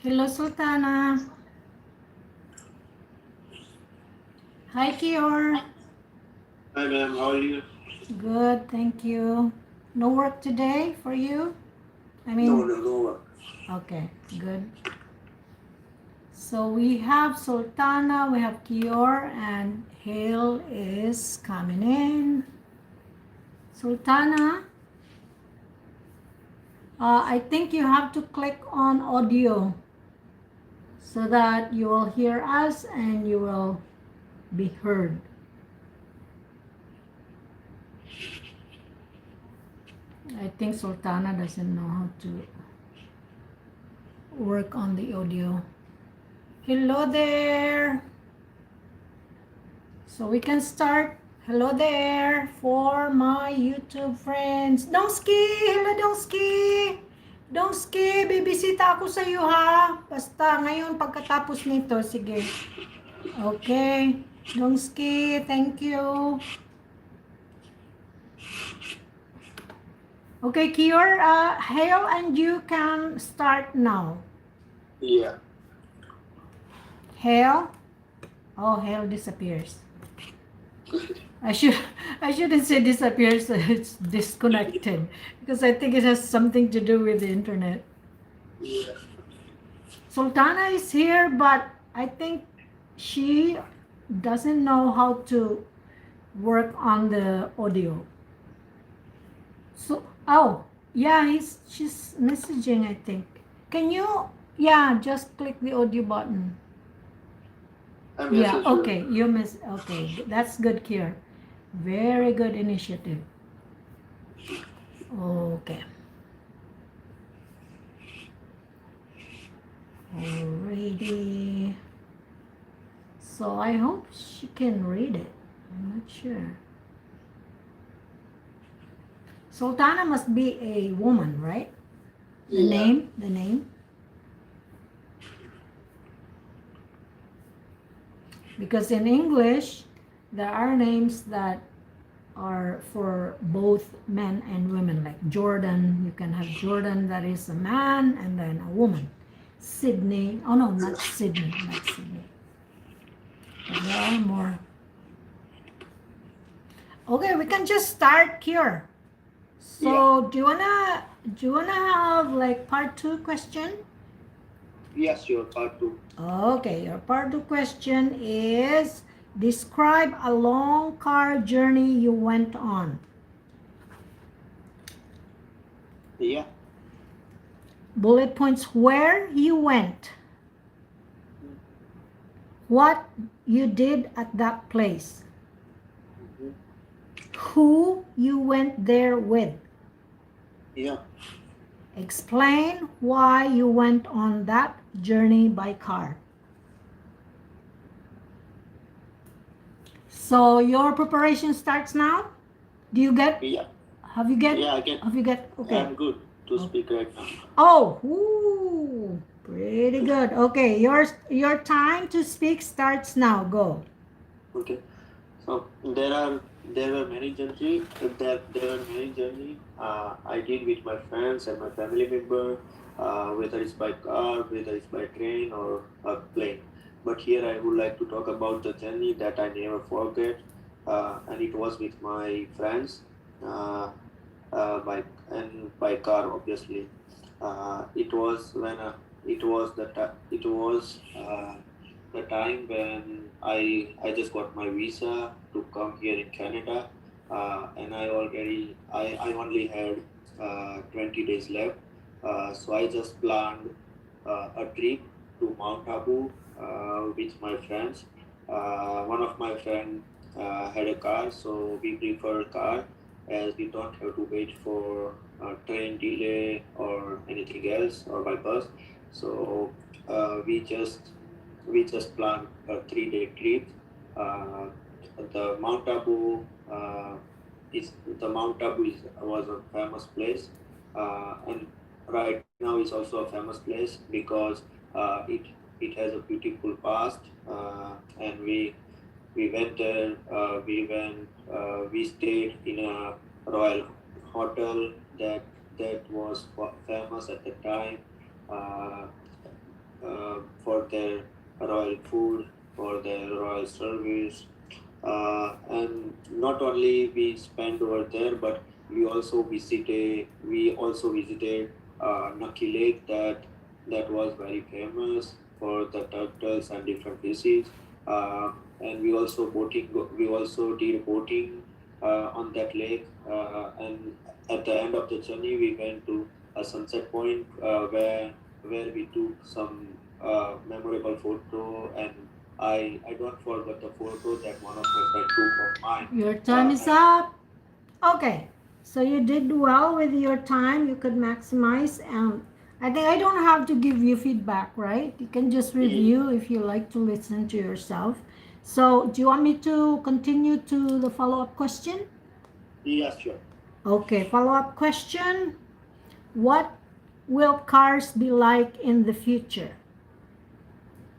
Hello, Sultana. Hi, Keyur. Hi ma'am, how are you? Good, thank you. No work today for you? I No, mean, no, no work. okay, good. So we have Sultana, we have Keyur, and Hale is coming in. Sultana, I think you have to click on audio so that you will hear us and you will be heard. I think Sultana doesn't know how to work on the audio. Hello there. So we can start. Hello there for my YouTube friends. Dongski! Hello Dongski! Dongski, bibisita ako sa iyo ha. Basta ngayon pagkatapos nito, sige. Okay. Dongski, thank you. Okay, Keyur, Hale and you can start now. Yeah. Hale? Oh, Hale disappears. I should I shouldn't say disappears. It's disconnected because I think it has something to do with the internet. Yeah. Sultana is here, but I think she doesn't know how to work on the audio. So oh yeah, she's messaging. I think. Can you just click the audio button? I'm Yeah. message you. Okay. You miss. Okay. That's good, Kier. Very good initiative. Okay. Alrighty. So I hope she can read it. I'm not sure. Sultana must be a woman, right? The Yeah. name, the name. Because in English, there are names that are for both men and women. Like Jordan, you can have Jordan that is a man and then a woman. Sydney, oh no, not Sydney, not Sydney. But there are more. Okay, we can just start here. Yeah. So do you wanna have like part two question? Yes, your part two. Okay, your part two question is describe a long car journey you went on. Yeah. Bullet points where you went, what you did at that place, Mm-hmm. who you went there with. Yeah. Explain why you went on that journey by car. So your preparation starts now. Do you get Yeah. have you get Yeah, I can. have you get okay. I'm good to Oh, speak right now. ooh, pretty good. Okay, your time to speak starts now. Go. Okay. So there were many journey there were many journey I did with my friends and my family member, whether it's by car, whether it's by train or a plane. But here I would like to talk about the journey that I never forget, and it was with my friends, uh, by and by car obviously. It was when it was the time when I just got my visa to come here in Canada, and I only had 20 days left, so I just planned a trip to Mount Abu with my friends. One of my friend had a car, so we prefer car as we don't have to wait for train delay or anything else or by bus. So we just planned a 3 day trip. Uh, the Mount Abu the Mount Abu was a famous place, and right now is also a famous place because it has a beautiful past, and we went there. We stayed in a royal hotel that was famous at the time. Uh, their royal food, for their royal service. And not only we spend over there, but we also visited Nucky Lake, that was very famous for the turtles and different species. Uh, and we also did boating on that lake. And at the end of the journey, we went to a sunset point where we took some memorable photo, and I don't forget the photo that one of my friends took of mine. Your time is And up. Okay, so you did well with your time. You could maximize, and I think I don't have to give you feedback, right? You can just review if you like to listen to yourself. So, do you want me to continue to the follow-up question? yeah, sure. Okay, follow-up question. What will cars be like in the future?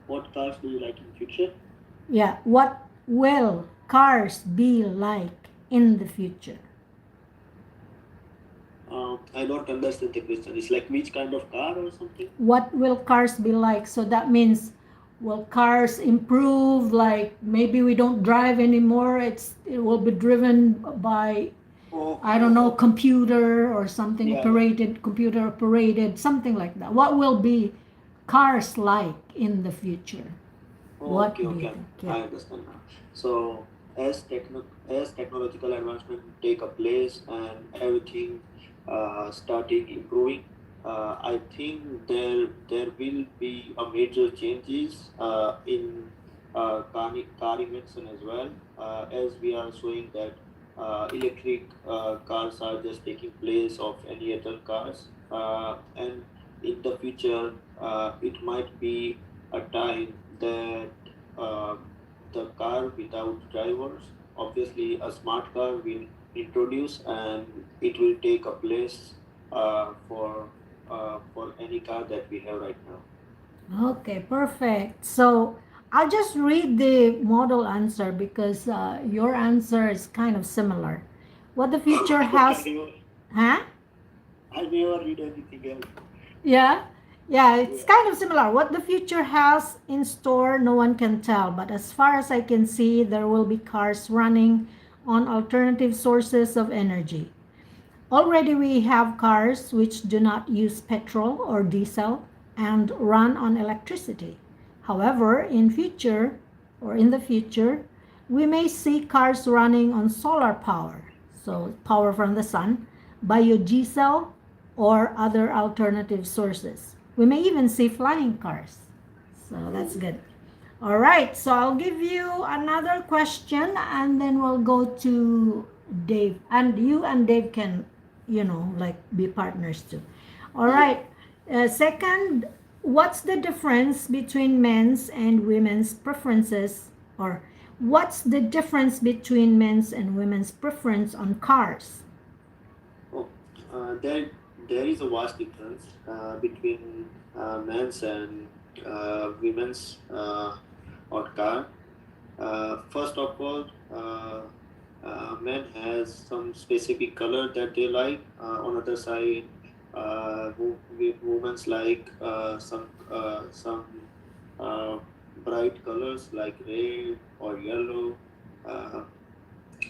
What cars do you like in future? Yeah, what will cars be like in the future? I don't understand the question. It's like which kind of car or something? What will cars be like? So that means, will cars improve? Like maybe we don't drive anymore. It will be driven by, I don't know, computer or something, Yeah, operated, computer operated, something like that. What will be cars like in the future? What okay, do you okay. think? I Yeah. understand now. So as technological advancement take a place and everything starting improving, I think there will be a major changes in car invention as well. As we are showing that electric cars are just taking place of any other cars, and in the future it might be a time that uh, the car without drivers, obviously a smart car will introduce, and it will take a place for any car that we have right now. Okay, perfect. So I'll just read the model answer because your answer is kind of similar. What the future I has, never, huh? I never read anything else. Yeah, yeah, it's Yeah. kind of similar. What the future has in store, no one can tell. But as far as I can see, there will be cars running on alternative sources of energy. Already we have cars which do not use petrol or diesel and run on electricity. However, in the future, we may see cars running on solar power, so power from the sun, biodiesel, or other alternative sources. We may even see flying cars. So that's good. All right, so I'll give you another question and then we'll go to Dave. And you and Dave can, like be partners too. All Yeah. right, second, what's the difference between men's and women's preferences? Or what's the difference between men's and women's preference on cars? Oh, there is a vast difference between men's and women's on car. First of all, men has some specific color that they like. On other side, women's like some uh, bright colors like red or yellow. Uh,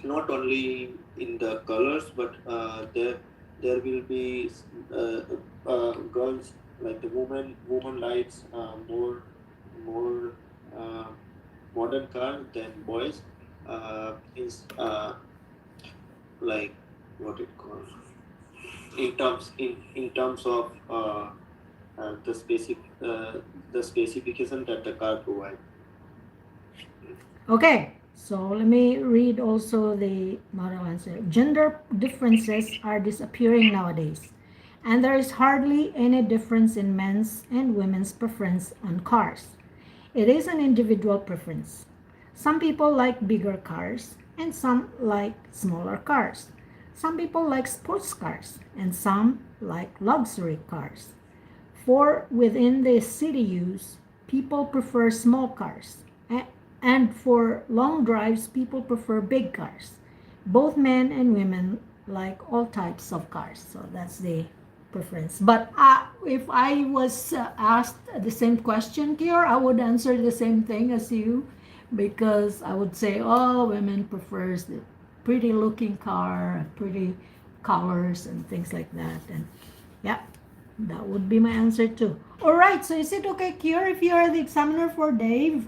Not only in the colors, but there will be girls, like the woman likes more uh, modern car than boys. Is like what it calls in terms of the the specification that the car provides. Okay, so let me read also the model answer. Gender differences are disappearing nowadays, and there is hardly any difference in men's and women's preference on cars. It is an individual preference. Some people like bigger cars, and some like smaller cars. Some people like sports cars, and some like luxury cars. For within the city use, people prefer small cars. And for long drives, people prefer big cars. Both men and women like all types of cars. So that's the preference. But if I was asked the same question, Keyur, I would answer the same thing as you, because I would say, oh, women prefers the pretty looking car, pretty colors and things like that. And yeah, that would be my answer too. All right, so is it okay, Keyur, if you are the examiner for Dave?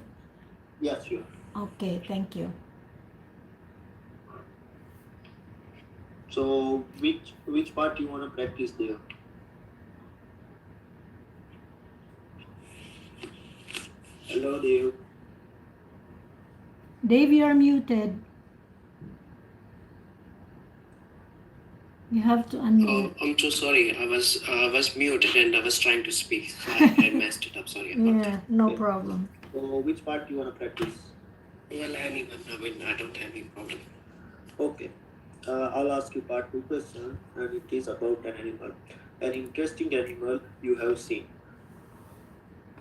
Yeah, sure. Okay, thank you. So which part you want to practice there? Hello, Dave. Dave, you're muted. You have to unmute. I'm so sorry. I was muted and I was trying to speak. So I messed it up. Sorry about Yeah, that. no Okay. problem. So which part you want to practice? Well, anyone. I mean, I don't have any problem. Okay. I'll ask you part 2 question, and it is about an animal. An interesting animal you have seen.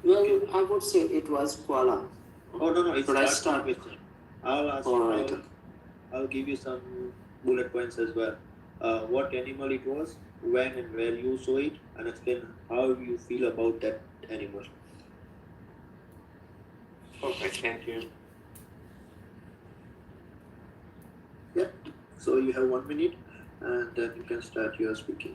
Well, I would say it was koala. Oh no, it's Should I part 2 start? question. I'll ask. All right. I'll give you some bullet points as well. What animal it was, when and where you saw it, and explain how you feel about that animal. Perfect. Thank you. Yep. So you have 1 minute, and then you can start your speaking.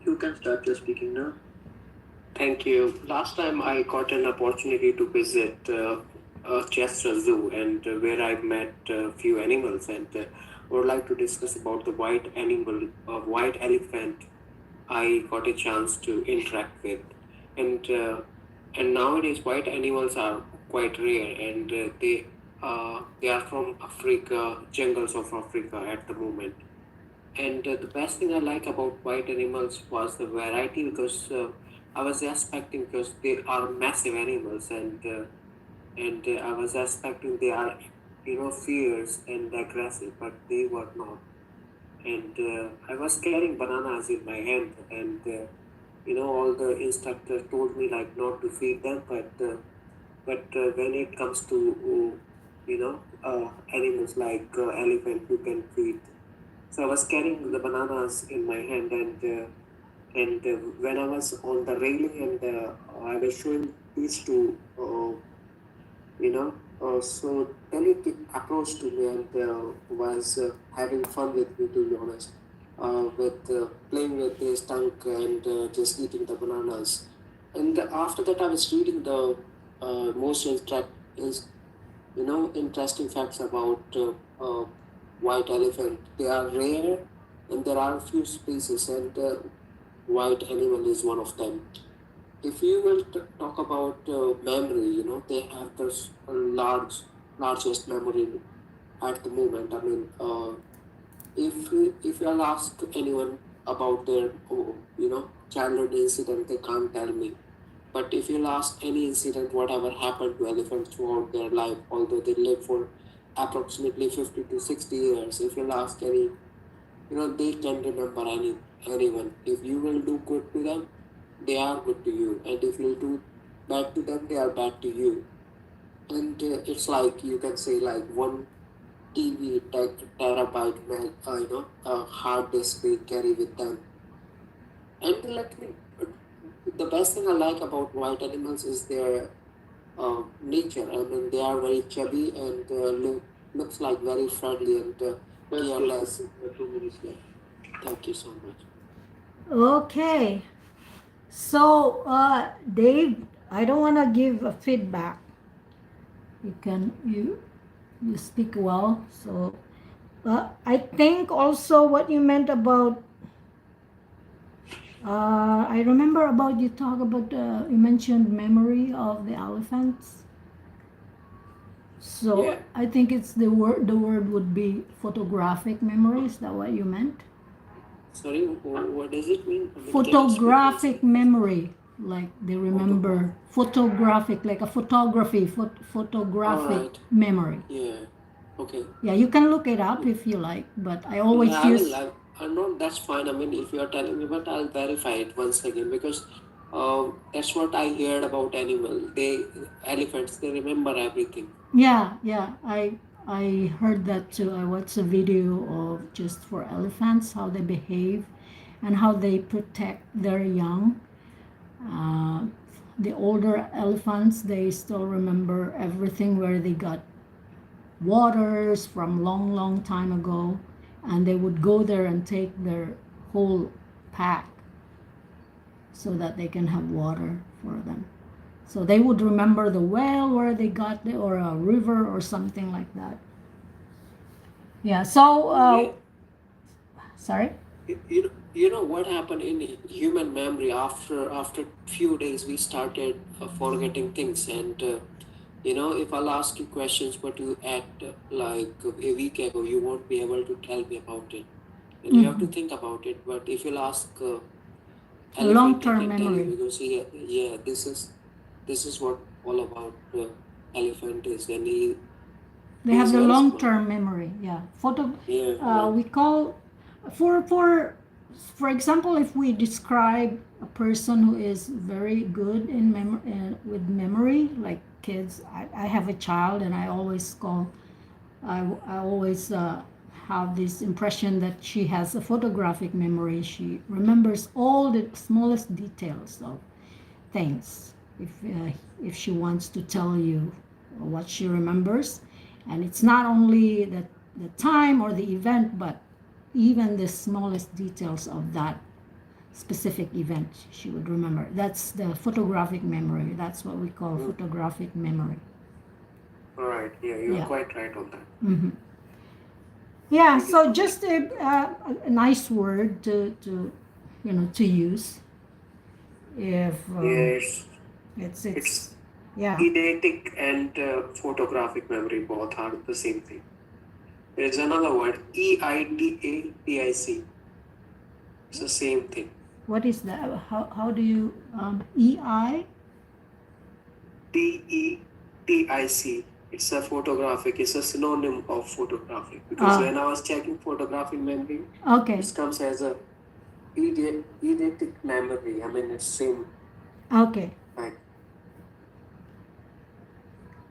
You can start your speaking now. Thank you. Last time I got an opportunity to visit Chester Zoo, and where I met a few animals, and would like to discuss about the white elephant I got a chance to interact with, and nowadays white animals are quite rare, and they are from Africa, jungles of Africa at the moment. And the best thing I like about white animals was the variety, because I was expecting, because they are massive animals, and I was expecting they are, fierce and aggressive, but they were not. And I was carrying bananas in my hand, and all the instructors told me like not to feed them, but when it comes to animals like elephant, you can feed. So I was carrying the bananas in my hand, and when I was on the railing, and I was showing these two, so then it approached to me, and was having fun with me, to be honest, with playing with his tongue, and just eating the bananas. And after that, I was reading the most interesting facts about white elephant. They are rare, and there are a few species, and white animal is one of them. If you will talk about memory, they have the largest memory at the moment. I mean, if you'll ask anyone about their childhood incident, they can't tell me. But if you'll ask any incident, whatever happened to elephants throughout their life, although they live for approximately 50 to 60 years, if you'll ask any, they can remember anyone. If you will do good to them, they are good to you, and if you do bad to them, they are bad to you. And it's like, you can say, like one terabyte hard disk they carry with them. And the best thing I like about white animals is their nature. I mean, they are very chubby, and looks like very friendly, and careless. 2 minutes left. Thank you so much. Okay. So, Dave, I don't want to give a feedback. You speak well. So, I think also what you meant about I remember about you talk about you mentioned memory of the elephants. So Yeah. I think it's the word. The word would be photographic memory. Is that what you meant? Sorry, what does it mean? I mean, can you explain once Photographic again, please? memory, like they Photograph. remember photographic, like a photography, All photographic right. memory. Yeah. Okay. Yeah, you can look it up if you like, but I Yeah, always I will. use. I know that's fine. I mean, if you are telling me, but I'll verify it once again because that's what I heard about animal. Elephants, they remember everything. Yeah, yeah, I heard that too. I watched a video of just for elephants how they behave and how they protect their young. Uh, the older elephants, they still remember everything where they got waters from long, long time ago, and they would go there and take their whole pack so that they can have water for them. So they would remember the well where they got the, or a river or something like that. Yeah. So, Yeah. sorry. You know what happened in human memory after few days we started forgetting things and if I'll ask you questions but you act like a week ago you won't be able to tell me about it and you have to Mhm. think about it. But if you'll ask A elephant, I long-term can tell you memory. because yeah, this is what all about elephant is, and They he have is the very smart. long-term memory. Yeah. Photo. Yeah, right. We call for example, if we describe a person who is very good in with memory, like kids. I have a child, and I always call. I always have this impression that she has a photographic memory. She remembers all the smallest details of things. If she wants to tell you what she remembers, and it's not only the time or the event, but even the smallest details of that specific event she would remember. That's the photographic memory. That's what we call Mm. photographic memory. All right. Yeah, you're Yeah. quite right on that. Mm-hmm. Yeah, Thank you so so much. just a nice word to use if Yes, it's it's yeah. eidetic and photographic memory both are the same thing. There's another word, eidatic. It's the same thing. What is that? How do you EI? DETIC. It's a photographic. It's a synonym of photographic because when I was checking photographic memory, Okay. it comes as a eidetic memory. I mean, it's same. Okay. Like,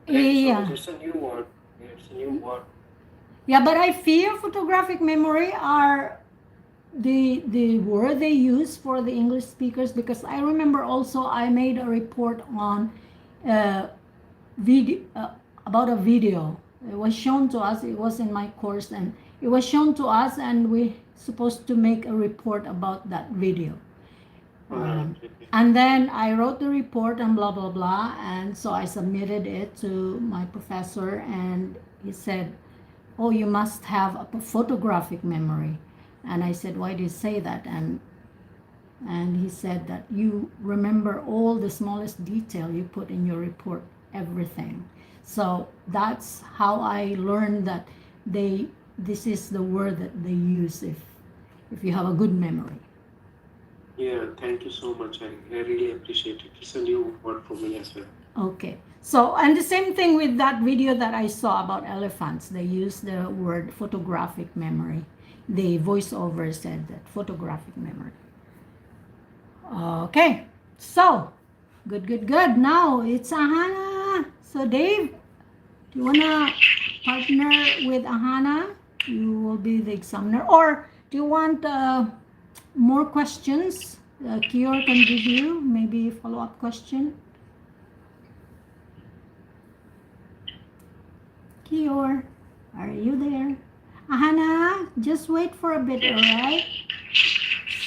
thank you so much. Yeah. It's a new word. It's a new word. Yeah, but I feel photographic memory are the word they use for the English speakers, because I remember also I made a report on video about a video. It was shown to us. It was in my course, and it was shown to us, and we supposed to make a report about that video. And then I wrote the report and blah blah blah, and so I submitted it to my professor, and he said, "Oh, you must have a photographic memory." And I said, "Why do you say that?" And he said that you remember all the smallest detail you put in your report, everything. So that's how I learned that this is the word that they use if you have a good memory. Yeah, thank you so much. I really appreciate it. It's a new word for me as well. Okay. So, and the same thing with that video that I saw about elephants. They use the word photographic memory. The voiceover said that photographic memory. Okay. So, good. Now it's Aahana. So, Dave, do you want to partner with Aahana? You will be the examiner. Or do you want more questions? Keyur can give you maybe a follow-up question. Keyur, are you there? Aahana, just wait for a bit, alright?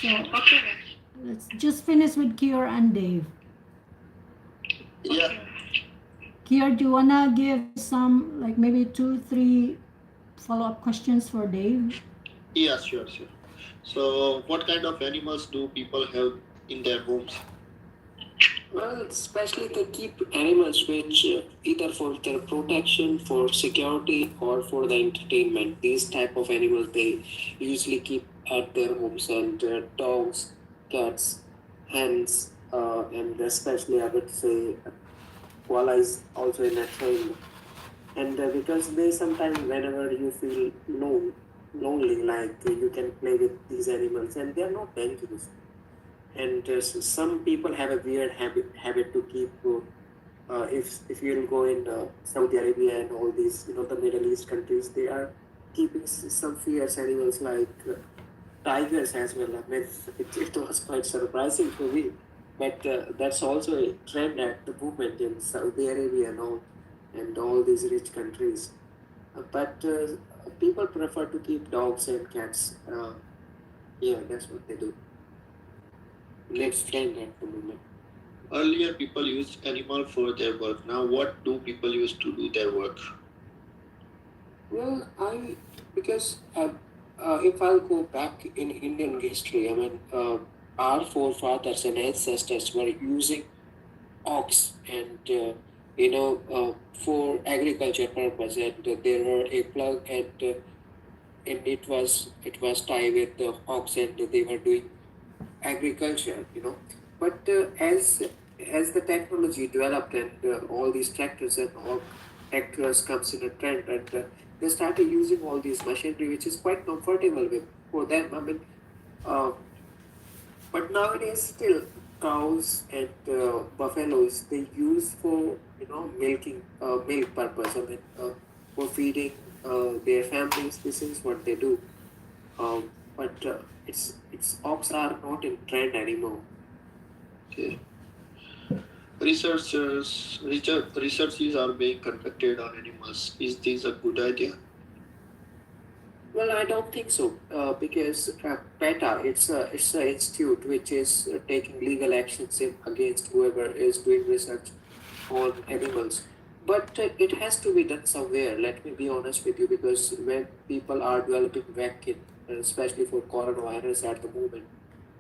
So, Okay. let's just finish with Keyur and Dave. Yeah. Keyur, do you want to give some, like maybe 2, 3 follow-up questions for Dave? Yeah, sure. So, what kind of animals do people have in their homes? Well, especially they keep animals which either for their protection, for security, or for the entertainment. These type of animals they usually keep at their homes, and dogs, cats, hens, and especially I would say koala is also in that trend. And because they sometimes whenever you feel lonely, like you can play with these animals, and they are not dangerous. And some people have a weird habit to keep if you'll go in Saudi Arabia and all these the Middle East countries, they are keeping some fierce animals like tigers as well. I mean, it was quite surprising for me, but that's also a trend at the moment in Saudi Arabia and all these rich countries. But people prefer to keep dogs and cats. Yeah, that's what they do. Next trend at the moment. Earlier, people used animal for their work. Now, what do people use to do their work? Well, because if I'll go back in Indian history, I mean, our forefathers and ancestors were using ox and for agriculture purpose, and there were a plug and it was tied with the ox, and they were doing agriculture. But as the technology developed and all these tractors and all tractors comes in a trend, and they started using all these machinery, which is quite comfortable with for them. I mean, uh, but nowadays still cows and buffaloes they use for milking milk purpose. I mean, for feeding their families. This is what they do. But it's ox are not in trend anymore. Okay. Researches are being conducted on animals. Is this a good idea? Well, I don't think so, because PETA, it's a institute which is taking legal actions against whoever is doing research on animals. But it has to be done somewhere. Let me be honest with you, because when people are developing vaccine, especially for coronavirus at the moment,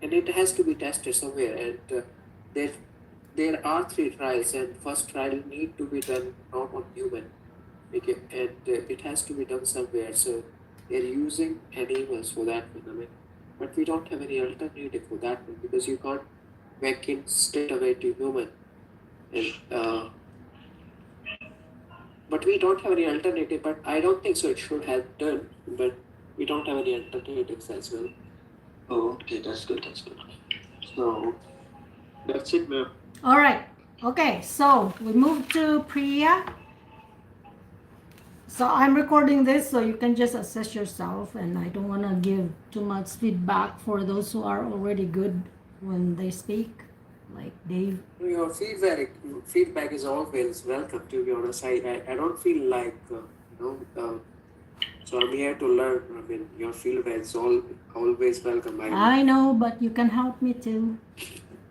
and it has to be tested somewhere, and there there are three trials, and first trial need to be done not on human, and it has to be done somewhere. So they're using animals for that one. I mean, but we don't have any alternative for that one, because you can't vacuum straight away to human. And but we don't have any alternative. But I don't think so. It should have done, but we don't have any alternatives as well. Oh, okay, that's good. That's good. So that's it, ma'am. All right. Okay, so we move to Priya. So I'm recording this so you can just assess yourself, and I don't want to give too much feedback for those who are already good when they speak, like Dave. Your feedback is always welcome. To be honest, I don't feel like so I'm here to learn. I mean, your feedback is always welcome. I know, but you can help me too.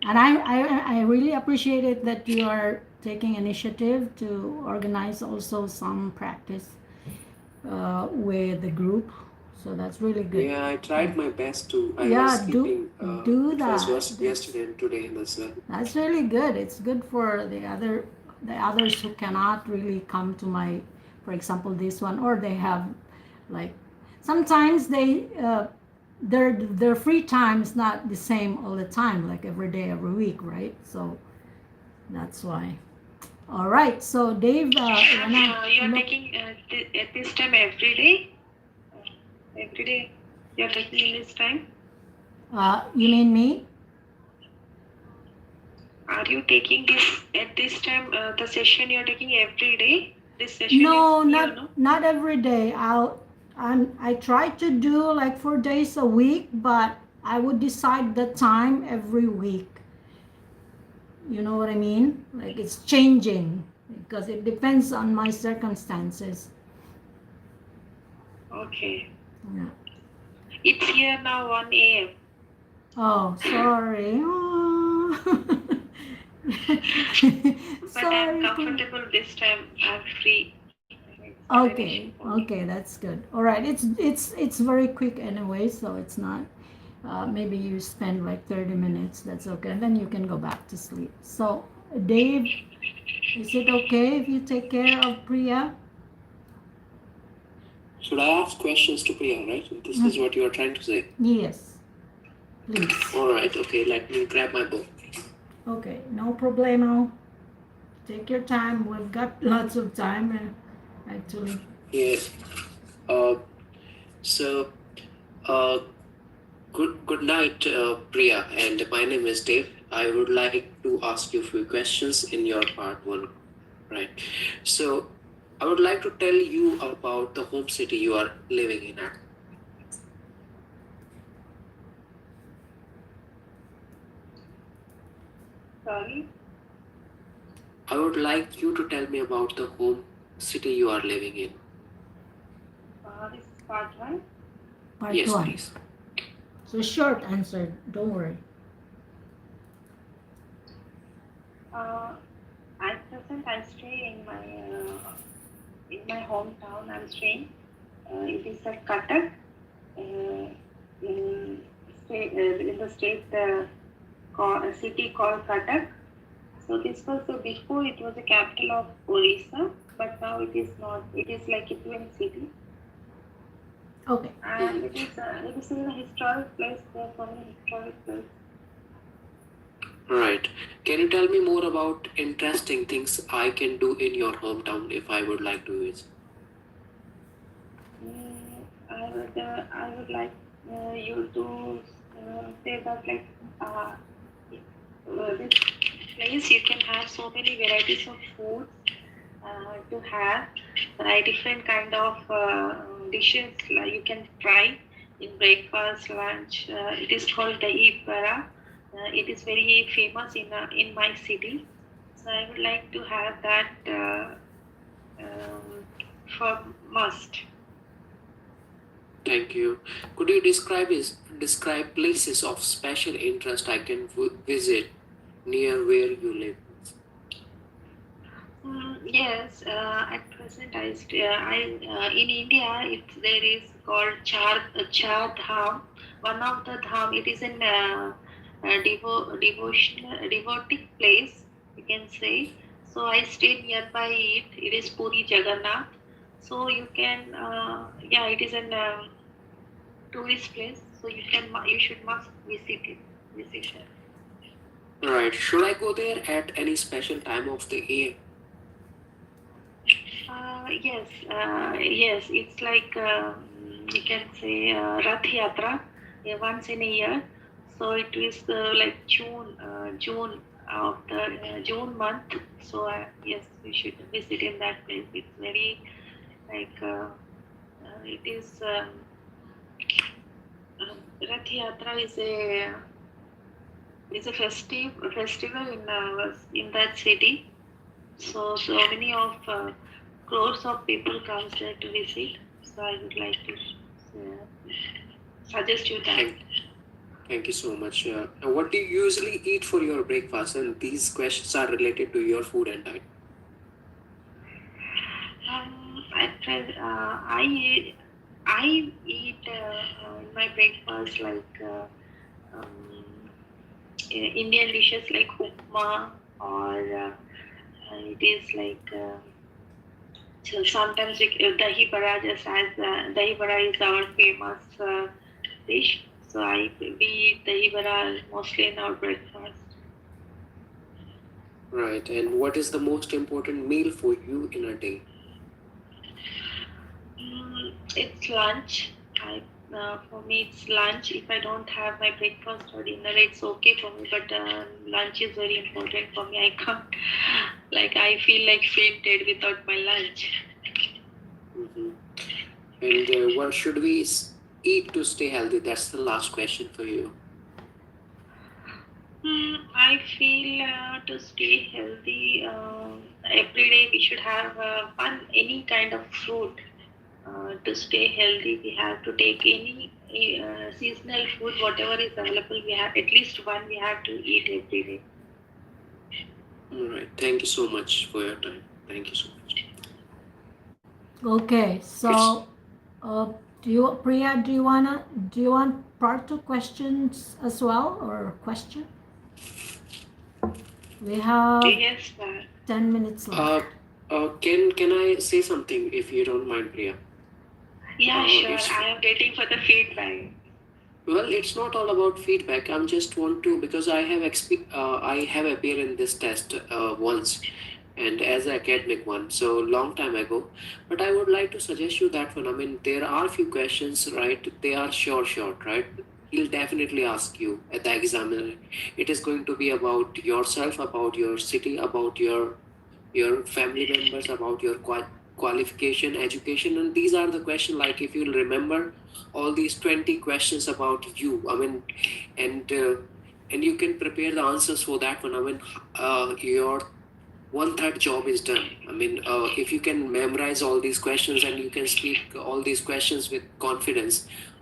And I really appreciate it that you are taking initiative to organize also some practice with the group. So that's really good. Yeah, I tried my best to. I Yeah, was do keeping, do it that. was yesterday and today as well. That's really good. It's good for the others who cannot really come to my, for example, this one, or they have like sometimes their free time is not the same all the time, like every day, every week, right? So that's why. All right. So Dave, You are taking at this time every day. Every day you are taking in this time. You mean me? Are you taking this at this time? The session you are taking every day. This session No, is not every day. I try to do like 4 days a week, but I would decide the time every week. You know what I mean? Like it's changing because it depends on my circumstances. Okay. Yeah. It's here now 1 a.m. Oh, sorry. But I'm comfortable this time. I'm free. Okay, that's good. All right, it's very quick anyway, so it's not. maybe you spend like 30 minutes, that's okay, and then you can go back to sleep. So Dave, is it okay if you take care of Priya? Should I ask questions to Priya, right? This is what you are trying to say. Yes, please. All right, okay, let me grab my book. Okay, no problemo. Take your time. We've got lots of time, actually. Yes. So, good night, Priya, and my name is Dave. I would like to ask you a few questions in your part one, right? So, I would like to tell you about the home city you are living in at. Sorry. I would like you to tell me about the home city you are living in. This is part one. Part Yes, one. please. So short answer, don't worry. At present, I stay in my hometown. I'm staying. It is at Cuttack, in the state city called Cuttack. So this was before it was the capital of Orissa, but now it is not. It is like a twin city. Okay. And it is in a historic place. There are so many historic places. Right. Can you tell me more about interesting things I can do in your hometown if I would like to visit? I would like you to say that like this place you can have so many varieties of foods to have, different kind of dishes you can try in breakfast, lunch. It is called dahi bara. It is very famous in my city. So I would like to have that for must. Thank you. Could you describe places of special interest I can visit near where you live? Yes, at present in India there is called Char Dham. One of the dham, it is an devotic place, you can say. So I stayed nearby it. It is Puri Jagannath. So you can it is an tourist place. So you should must visit it. Right. Should I go there at any special time of the year? Yes. It's like you can say Rath Yatra once in a year. So it is like June of the June month. So yes, we should visit in that place. It's very like it is Rath Yatra is a festival in that city. So many of crores of people comes there to visit. So I would like to suggest you that. Thank you so much. What do you usually eat for your breakfast? And these questions are related to your food and diet. I eat my breakfast like Indian dishes like upma, or it is like so sometimes dahi bara, just as dahi bara is our famous dish. So we eat dahi bara mostly in our breakfast. Right. And what is the most important meal for you in a day? It's lunch. For me, it's lunch. If I don't have my breakfast or dinner, it's okay for me. But lunch is very important for me. I can't, I feel like fainted without my lunch. Mm-hmm. And what should we eat to stay healthy? That's the last question for you. I feel to stay healthy, every day we should have any kind of fruit. To stay healthy, we have to take any seasonal food, whatever is available. We have at least one. We have to eat every day. All right. Thank you so much for your time. Thank you so much. Okay. So, Priya, do you want part 2 questions as well, or question? We have Yes, sir. 10 minutes left. Can I say something if you don't mind, Priya? Yeah, sure. it's- I am waiting for the feedback. Well, it's not all about feedback. I'm just want to, because I have appeared in this test once, and as an academic one, so long time ago. But I would like to suggest you that one. I mean, there are few questions, right? They are short, right? He'll definitely ask you at the examiner. It is going to be about yourself, about your city, about your family members, about your qualification, education, and these are the questions. Like if you'll remember all these 20 questions about you, I mean, and you can prepare the answers for that one. I mean, your 1/3 job is done. I mean, if you can memorize all these questions and you can speak all these questions with confidence,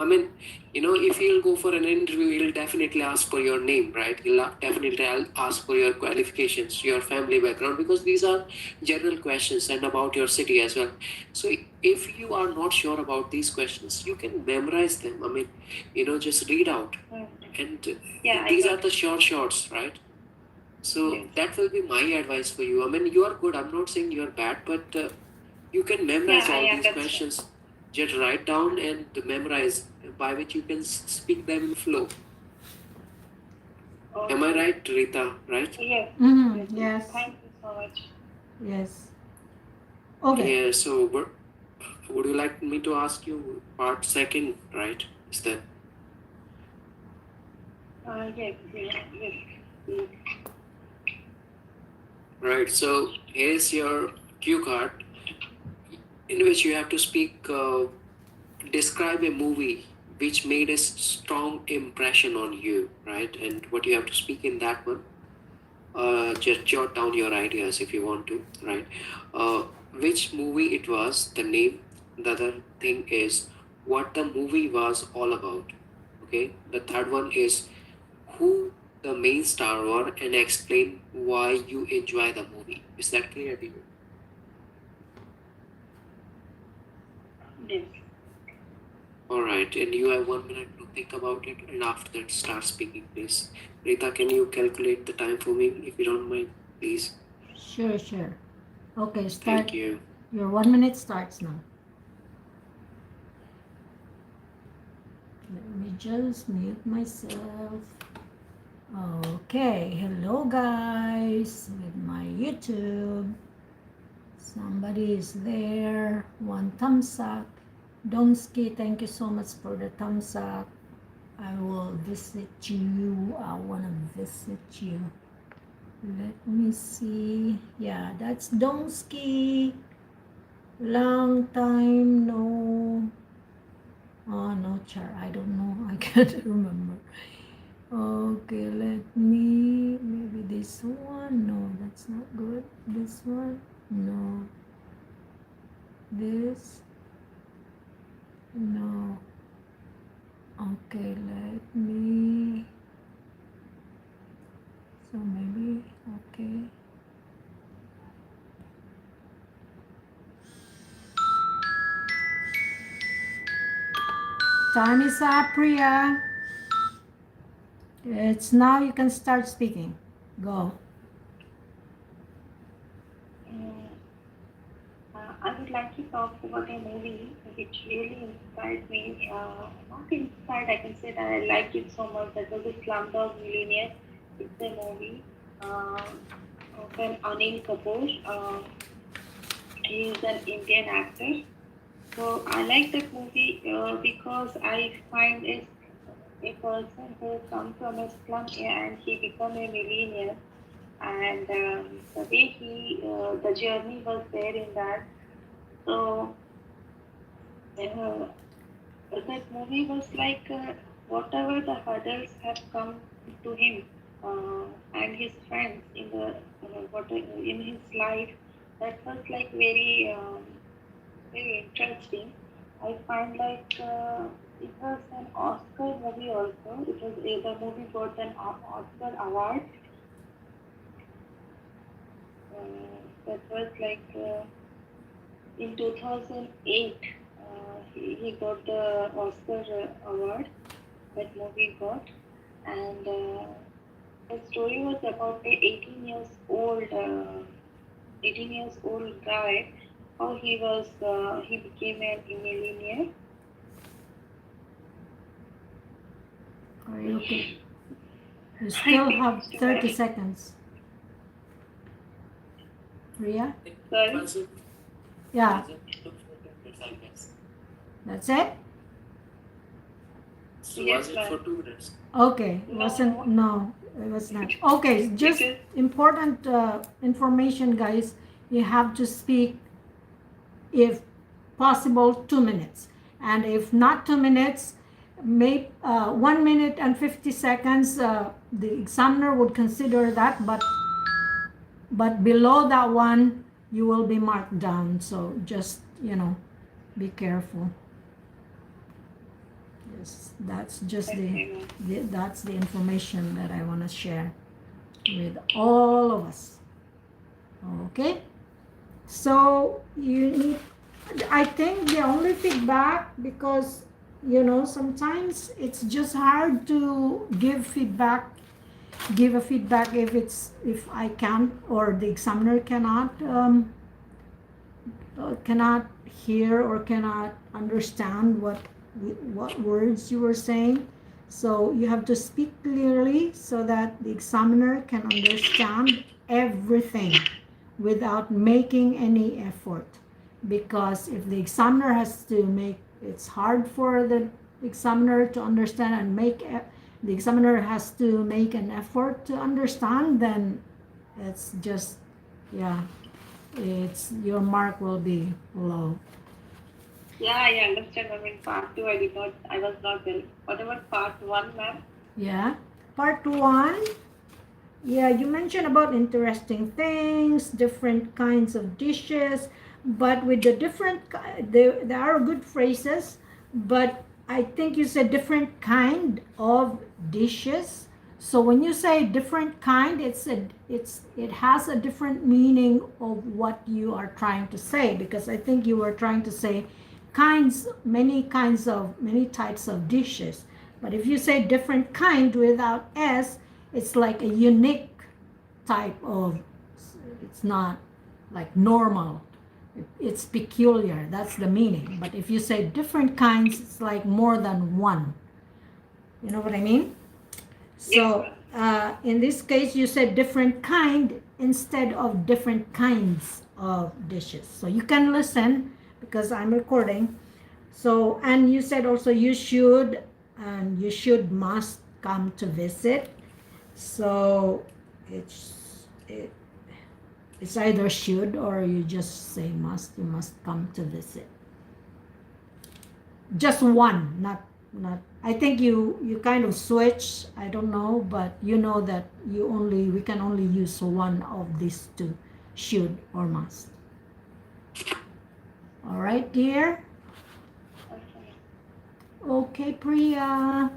I mean, if he'll go for an interview, he'll definitely ask for your name, right? He'll definitely ask for your qualifications, your family background, because these are general questions, and about your city as well. So if you are not sure about these questions, you can memorize them. I mean, just read out. And Yeah, these are the shorts, right? So Yes. that will be my advice for you. I mean, you are good. I'm not saying you are bad, but you can memorize Yeah, I all these understand. questions. Just write down and memorize, by which you can speak them in flow. Am I right, Rita? Right? Yes. Yes. Thank you so much. Yes. Okay. Yeah. So, would you like me to ask you part second? Right? Is that? Yes. Yes. Right. So here's your cue card, in which you have to speak. Describe a movie which made a strong impression on you, right? And what you have to speak in that one. Just jot down your ideas if you want to, right? Which movie it was, the name. The other thing is what the movie was all about. Okay. The third one is who the main star were, and explain why you enjoy the movie. Is that clear to you? Yes. All right, and you have 1 minute to think about it, and after that, start speaking, please. Rita, can you calculate the time for me, if you don't mind, please? Sure. Okay, start. Thank you. Your 1 minute starts now. Let me just mute myself. Okay, hello guys with my YouTube. Somebody is there. One thumbs up. Donsky, thank you so much for the thumbs up. I will visit you. I want to visit you. Let me see. Yeah, that's Donsky. Long time no. Oh no, Char. I don't know. I can't remember. Okay, let me. Maybe this one. No, that's not good. This one. No. This. No. Okay, let me. So maybe. Okay. Time is up, Priya. It's now you can start speaking. Go. I would like to talk about a movie which really inspired me. Not inspired, I can say that I liked it so much. That was a Slumdog Millionaire. It's a movie of an Anil Kapoor. He is an Indian actor. So I like that movie because I find a person who comes from a slum and he become a millionaire, and the way the journey was there in that. So that movie was like whatever the hurdles have come to him and his friends in the in his life, that was like very interesting. I find like it was an Oscar movie also. It was the movie got an Oscar award. That was like in 2008. He got the Oscar award. that movie got. And the story was about a 18 years old guy, how he became a millionaire. Are you okay? You I still think have it's too 30 bad. seconds. Ria? Sorry? Was it? Yeah, Was it took 2 minutes, I guess. that's it? So Yes, was it ma'am. for 2 minutes? Okay, No. wasn't, no, it was not. Okay, just Because important information, guys. You have to speak, if possible, 2 minutes. And if not 2 minutes, 1 minute and 50 seconds, the examiner would consider that, but below that one, you will be marked down. So just, be careful. Yes, that's just okay, ma'am. that's the information that I want to share with all of us. Okay, so you need, I think the only feedback, because sometimes it's just hard to give a feedback if I can't, or the examiner cannot hear or cannot understand what words you were saying. So you have to speak clearly so that the examiner can understand everything without making any effort. Because if the examiner has to make, it's hard for the examiner to understand and the examiner has to make an effort to understand, then it's just, yeah, it's your mark will be low. Yeah, I understand, ma'am. In part 2, I was not there. What about part 1, ma'am? Yeah, part 1. Yeah, you mentioned about interesting things, different kinds of dishes, but with the there are good phrases, but I think you said different kind of dishes. So when you say different kind, it has a different meaning of what you are trying to say, because I think you were trying to say many types of dishes. But if you say different kind without s, it's like a unique type of, it's not like normal, it's peculiar, that's the meaning. But if you say different kinds, it's like more than one, you know what I mean? So in this case you said different kind instead of different kinds of dishes. So you can listen because I'm recording. So, and you said also you should, and you should must come to visit. So it's either should or you just say must. You must come to visit. Just one, not. I think you kind of switch. I don't know, but you know that we can only use one of these two, should or must. All right, dear. Okay. Okay, Priya.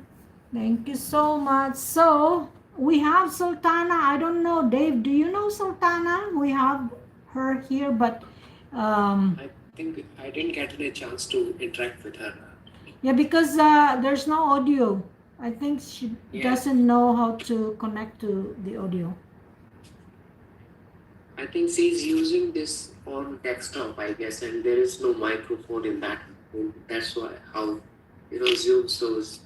Thank you so much. So we have Sultana. I don't know, Dave, do you know Sultana? We have her here, but I think I didn't get a chance to interact with her. yeah, because there's no audio. I think she doesn't know how to connect to the audio. I think she's using this on desktop, I guess, and there is no microphone in that. That's why how Zoom shows.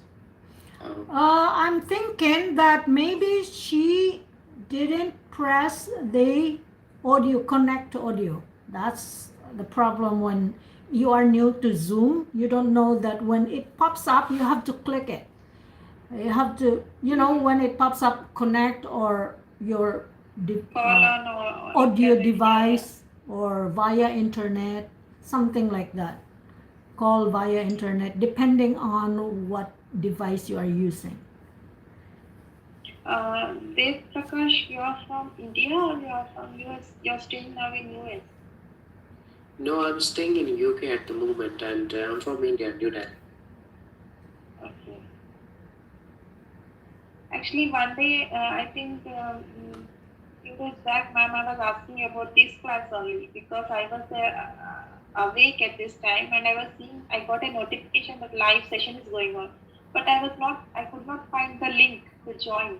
I'm thinking that maybe she didn't press the audio, connect to audio. That's the problem when you are new to Zoom. You don't know that when it pops up, you have to click it. You have to, when it pops up, connect or your audio device or via internet, something like that. Call via internet, depending on what device you are using. Dev Prakash, you are from India or you are from US? You are staying now in US? No, I'm staying in UK at the moment, and I'm from India, New Delhi. Okay. Actually, one day, I think few days back, ma'am, I was asking about this class only because I was awake at this time and I got a notification that live session is going on. but I could not find the link to join.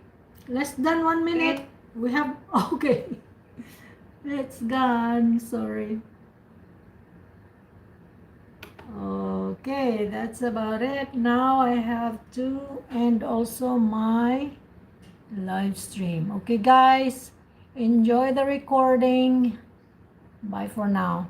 Less than 1 minute. We have, okay. It's gone, sorry. Okay, that's about it. Now I have to end also my live stream. Okay, guys, enjoy the recording. Bye for now.